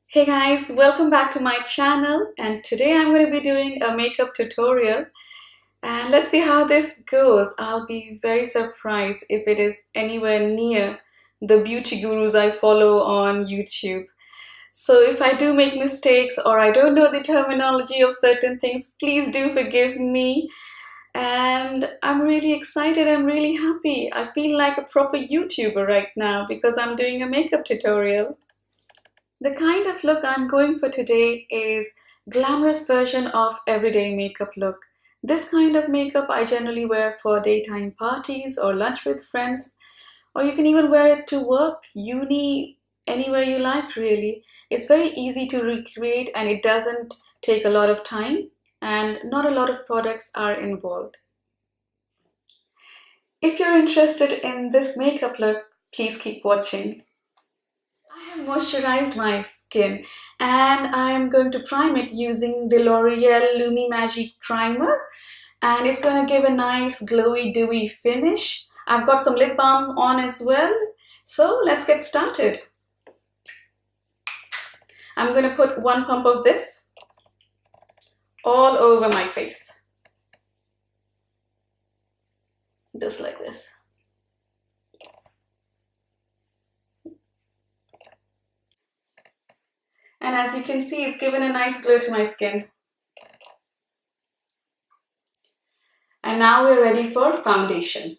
Hey guys, welcome back to my channel, and today I'm going to be doing a makeup tutorial, and let's see how this goes. I'll be very surprised if it is anywhere near the beauty gurus I follow on YouTube. So if I do make mistakes or I don't know the terminology of certain things, please do forgive me. And I'm really excited, I'm really happy. I feel like a proper YouTuber right now because I'm doing a makeup tutorial. The kind of look I'm going for today is glamorous version of everyday makeup look. This kind of makeup I generally wear for daytime parties or lunch with friends, or you can even wear it to work, uni, anywhere you like really. It's very easy to recreate and it doesn't take a lot of time and not a lot of products are involved. If you're interested in this makeup look, please keep watching. I have moisturized my skin and I am going to prime it using the L'Oreal Lumi Magic Primer, and it's going to give a nice glowy dewy finish. I've got some lip balm on as well, so let's get started. I'm going to put one pump of this all over my face, just like this. And as you can see, it's given a nice glow to my skin. And now we're ready for foundation.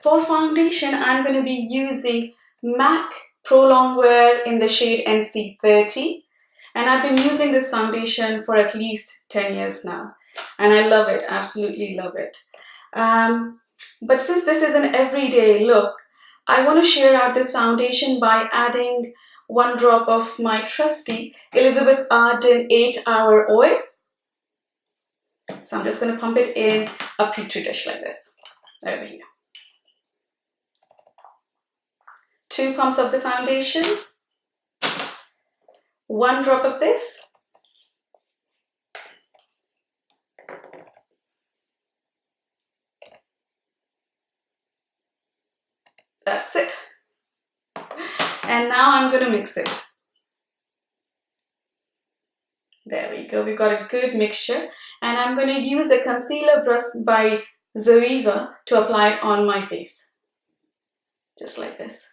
For foundation, I'm going to be using MAC Pro Longwear in the shade NC30. And I've been using this foundation for at least 10 years now. And I love it, absolutely love it. But since this is an everyday look, I want to share out this foundation by adding one drop of my trusty Elizabeth Arden 8-hour oil. So I'm just going to pump it in a petri dish like this, over here. 2 pumps of the foundation, 1 drop of this, that's it. And now I'm going to mix it. There we go, we've got a good mixture. And I'm going to use a concealer brush by Zoeva to apply it on my face. Just like this.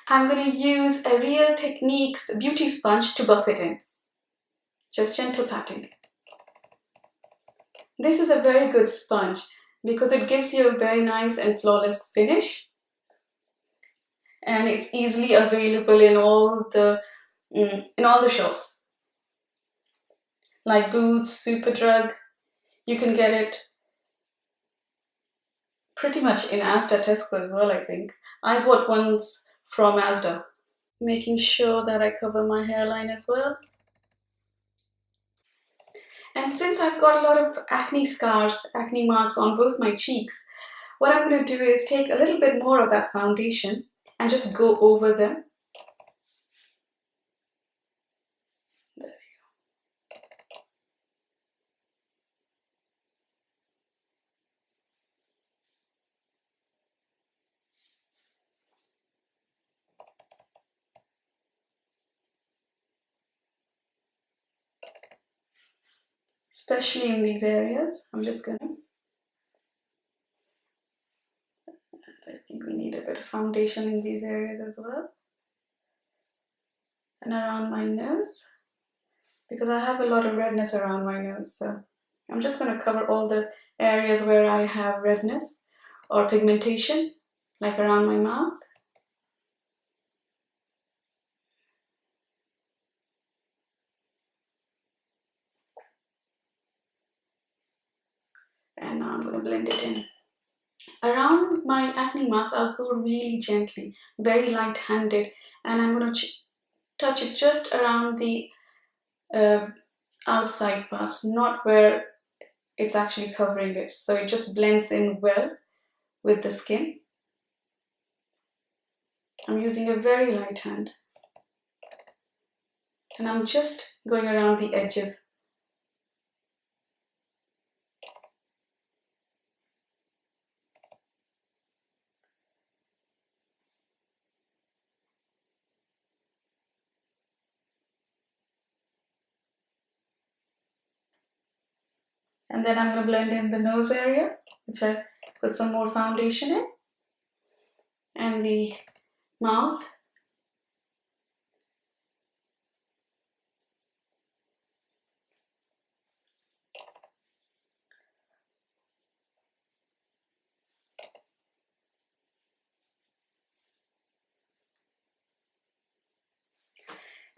I'm going to use a Real Techniques beauty sponge to buff it in. Just gentle patting. This is a very good sponge because it gives you a very nice and flawless finish. And it's easily available in all the shops. Like Boots, Superdrug. You can get it pretty much in Asda, Tesco as well, I think. I bought ones from Asda. Making sure that I cover my hairline as well. And since I've got a lot of acne scars, acne marks on both my cheeks, what I'm going to do is take a little bit more of that foundation and just go over them. There we go. Especially in these areas, I'm just going to. I think we need a bit of foundation in these areas as well. And around my nose, because I have a lot of redness around my nose, so I'm just going to cover all the areas where I have redness or pigmentation, like around my mouth. And now I'm going to blend it in. Around my acne marks, I'll go really gently, very light-handed, and I'm going to touch it just around the outside parts, not where it's actually covering it. So it just blends in well with the skin. I'm using a very light hand. And I'm just going around the edges. And then I'm going to blend in the nose area, which I put some more foundation in. And the mouth.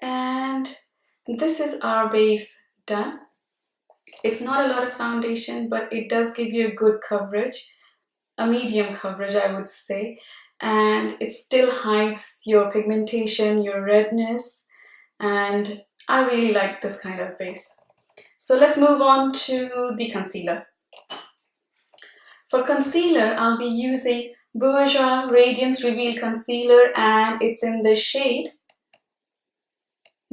And this is our base done. It's not a lot of foundation, but it does give you a good coverage, a medium coverage, I would say. And it still hides your pigmentation, your redness, and I really like this kind of base. So let's move on to the concealer. For concealer, I'll be using Bourjois Radiance Reveal Concealer, and it's in the shade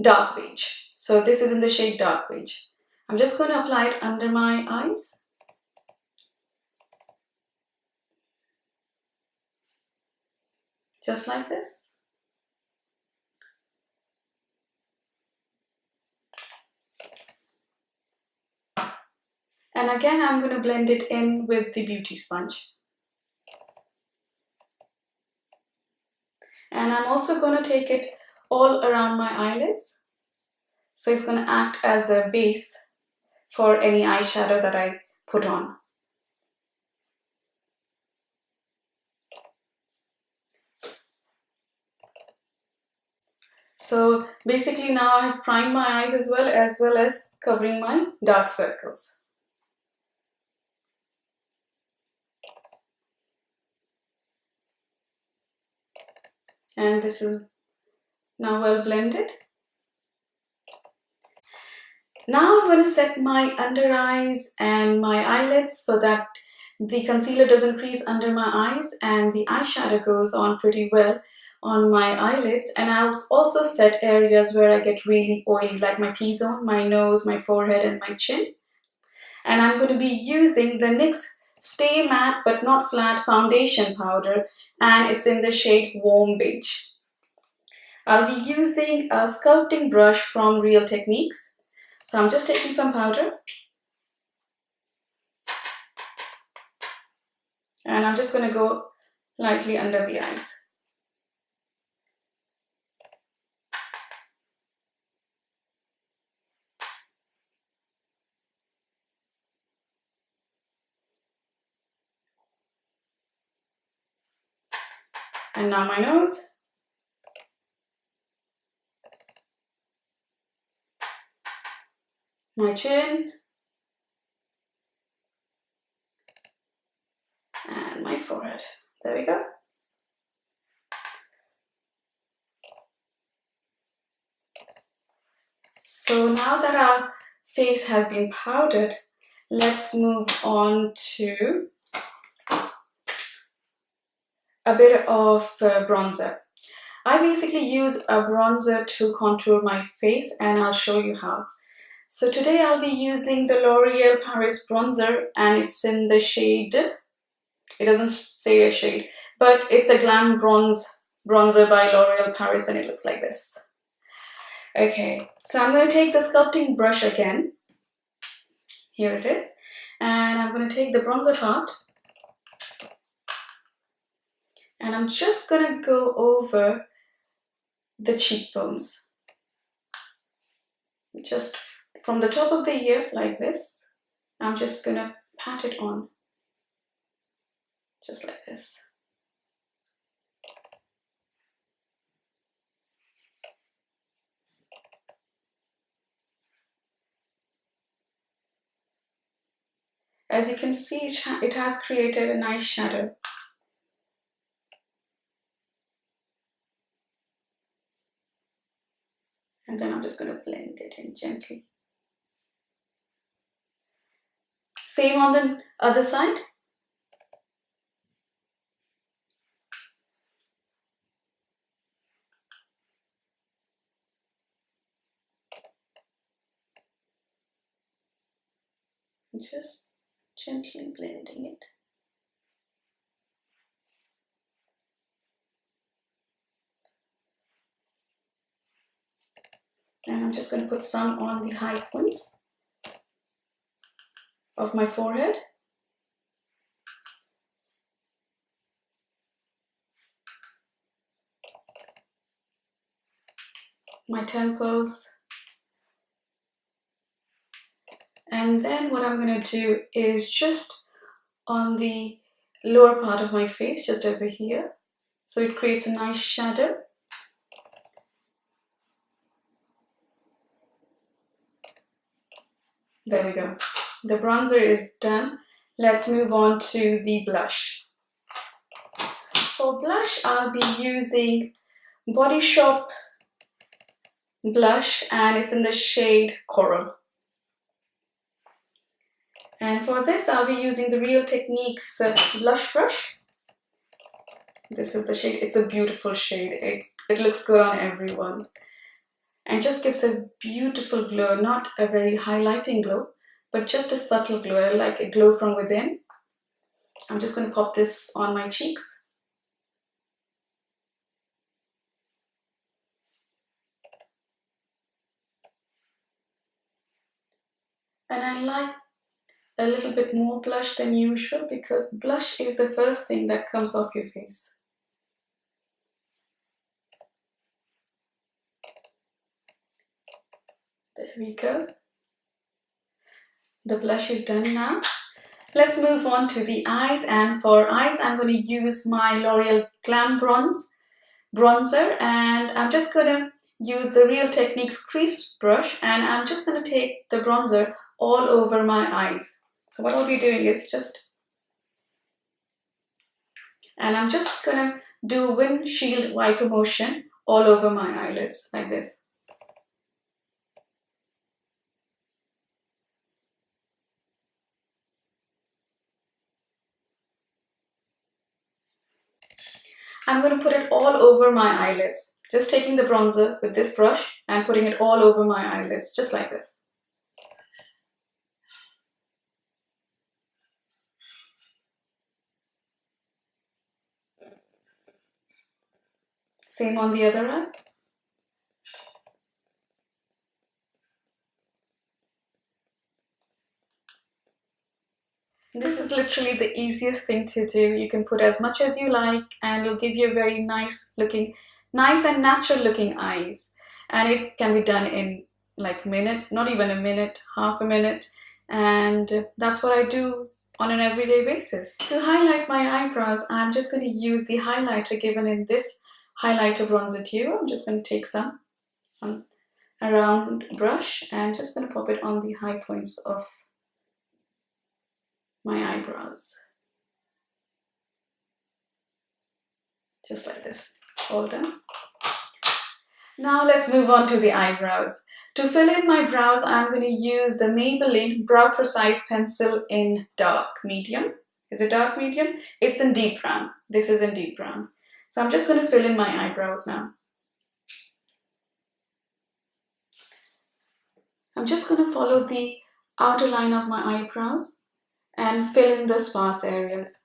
Dark Beige. So this is in the shade Dark Beige. I'm just going to apply it under my eyes. Just like this. And again, I'm going to blend it in with the beauty sponge. And I'm also going to take it all around my eyelids. So it's going to act as a base for any eyeshadow that I put on. So basically now I have primed my eyes as well as covering my dark circles. And this is now well blended. Now I'm going to set my under eyes and my eyelids so that the concealer doesn't crease under my eyes and the eyeshadow goes on pretty well on my eyelids. And I'll also set areas where I get really oily, like my T-zone, my nose, my forehead and my chin. And I'm going to be using the NYX Stay Matte But Not Flat Foundation Powder, and it's in the shade Warm Beige. I'll be using a sculpting brush from Real Techniques. So I'm just taking some powder and I'm just going to go lightly under the eyes. And now my nose. My chin. And my forehead. There we go. So now that our face has been powdered, let's move on to a bit of bronzer. I basically use a bronzer to contour my face and I'll show you how. So today I'll be using the L'Oreal Paris bronzer and it's in the shade, it doesn't say a shade, but it's a Glam bronzer by L'Oreal Paris and it looks like this. Okay, so I'm going to take the sculpting brush again. Here it is. And I'm going to take the bronzer part. And I'm just going to go over the cheekbones. Just from the top of the ear like this. I'm just going to pat it on. Just like this. As you can see, it has created a nice shadow. And then I'm just going to blend it in gently. Same on the other side. Just gently blending it. And I'm just going to put some on the high points of my forehead. My temples. And then what I'm going to do is just on the lower part of my face, just over here. So it creates a nice shadow. There we go. The bronzer is done. Let's move on to the blush. For blush, I'll be using Body Shop blush, and it's in the shade Coral. And for this, I'll be using the Real Techniques blush brush. This is the shade. It's a beautiful shade. It looks good on everyone. And just gives a beautiful glow, not a very highlighting glow, but just a subtle glow, like a glow from within. I'm just going to pop this on my cheeks. And I like a little bit more blush than usual because blush is the first thing that comes off your face. There we go. The blush is done now. Let's move on to the eyes, and for eyes I'm going to use my L'Oreal Glam bronzer, and I'm just going to use the Real Techniques crease brush, and I'm just going to take the bronzer all over my eyes. So what I'll be doing is I'm just going to do windshield wiper motion all over my eyelids like this. I'm going to put it all over my eyelids. Just taking the bronzer with this brush and putting it all over my eyelids, just like this. Same on the other eye. This is literally the easiest thing to do. You can put as much as you like and it'll give you a very nice and natural looking eyes. And it can be done in like a minute, not even a minute, half a minute. And that's what I do on an everyday basis. To highlight my eyebrows, I'm just going to use the highlighter given in this highlighter bronzer duo. I'm just going to take some on a round brush and just going to pop it on the high points of my eyebrows. Just like this, all done. Now let's move on to the eyebrows. To fill in my brows, I'm going to use the Maybelline Brow Precise pencil in dark medium. Is it dark medium? It's in deep brown. This is in deep brown. So I'm just going to fill in my eyebrows now. I'm just going to follow the outer line of my eyebrows and fill in the sparse areas.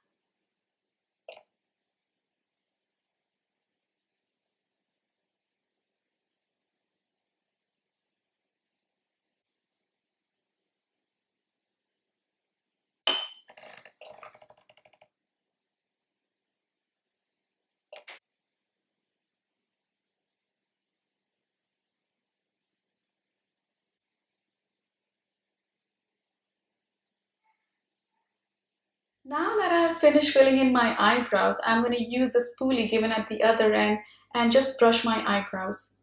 Now that I've finished filling in my eyebrows, I'm going to use the spoolie given at the other end and just brush my eyebrows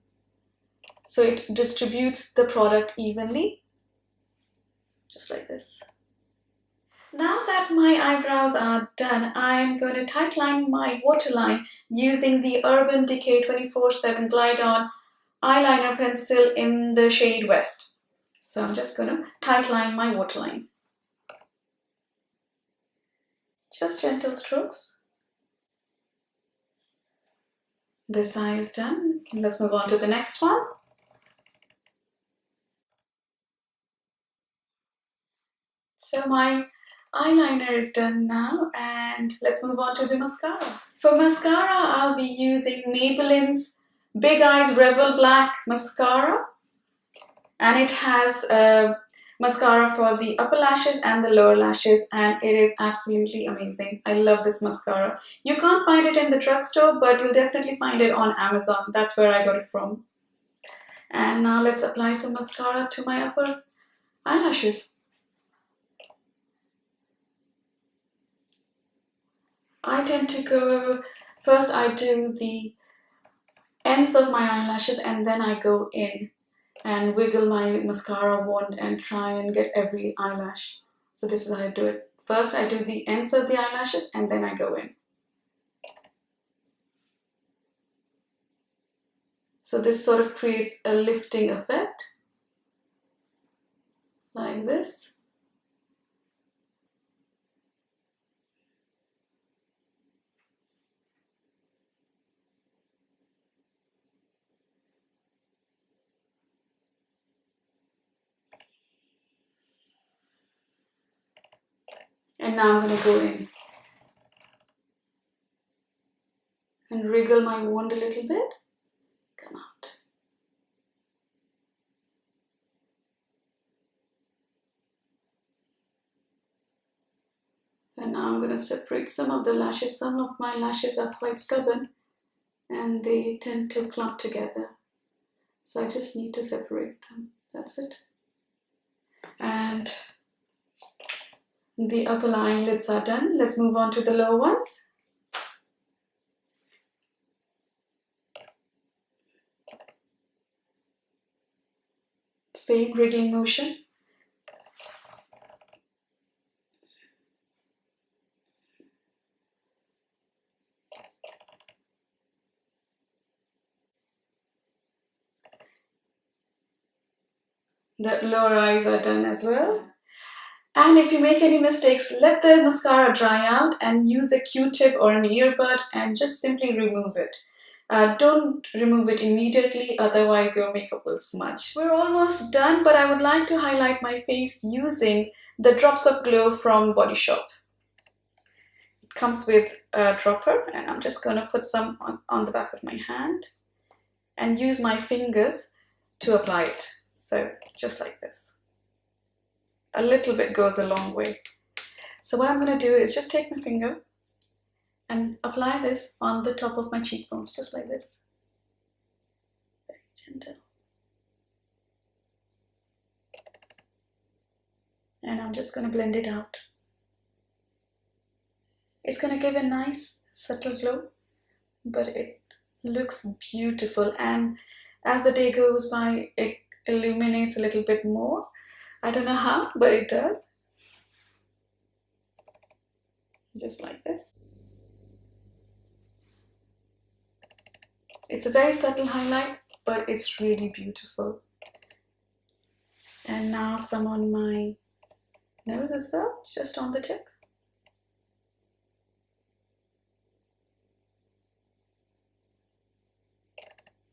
so it distributes the product evenly, just like this. Now that my eyebrows are done, I'm going to tightline my waterline using the Urban Decay 24/7 Glide On eyeliner pencil in the shade West. So I'm just going to tightline my waterline. Just gentle strokes. This eye is done. Let's move on to the next one. So my eyeliner is done now, and let's move on to the mascara. For mascara, I'll be using Maybelline's Big Eyes Rebel Black Mascara, and it has mascara for the upper lashes and the lower lashes, and it is absolutely amazing. I love this mascara. You can't find it in the drugstore, but you'll definitely find it on Amazon. That's where I got it from. And now let's apply some mascara to my upper eyelashes. I tend to go, first I do the ends of my eyelashes and then I go in and wiggle my mascara wand and try and get every eyelash. So this is how I do it. First I do the ends of the eyelashes and then I go in. So this sort of creates a lifting effect, like this. And now I'm going to go in and wriggle my wand a little bit. Come out. And now I'm going to separate some of the lashes. Some of my lashes are quite stubborn and they tend to clump together. So I just need to separate them. That's it. And the upper eyelids are done. Let's move on to the lower ones. Same wriggling motion. The lower eyes are done as well. And if you make any mistakes, let the mascara dry out and use a Q-tip or an earbud and just simply remove it. Don't remove it immediately, otherwise your makeup will smudge. We're almost done, but I would like to highlight my face using the Drops of Glow from Body Shop. It comes with a dropper, and I'm just going to put some on the back of my hand and use my fingers to apply it. So just like this. A little bit goes a long way. So what I'm going to do is just take my finger and apply this on the top of my cheekbones, just like this. Very gentle. And I'm just going to blend it out. It's going to give a nice subtle glow, but it looks beautiful, and as the day goes by it illuminates a little bit more. I don't know how, but it does. Just like this. It's a very subtle highlight, but it's really beautiful. And now some on my nose as well, just on the tip.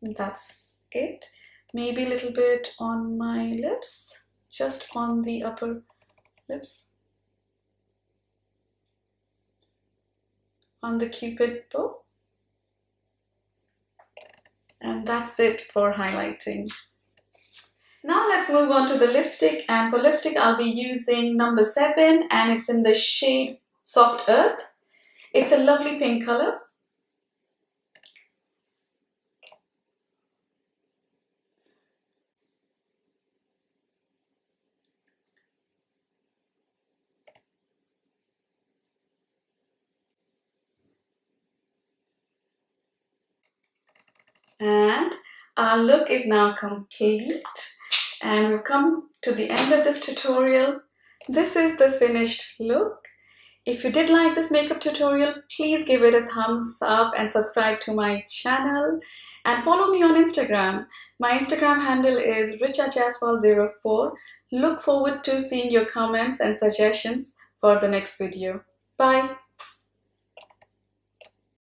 That's it. Maybe a little bit on my lips, just on the upper lips, on the cupid bow. And that's it for highlighting. Now let's move on to the lipstick, and for lipstick I'll be using number 7, and it's in the shade Soft Earth. It's a lovely pink color. And our look is now complete, and we've come to the end of this tutorial. This is the finished look. If you did like this makeup tutorial, please give it a thumbs up and subscribe to my channel and follow me on Instagram. My Instagram handle is richajaswal04. Look forward to seeing your comments and suggestions for the next video. Bye.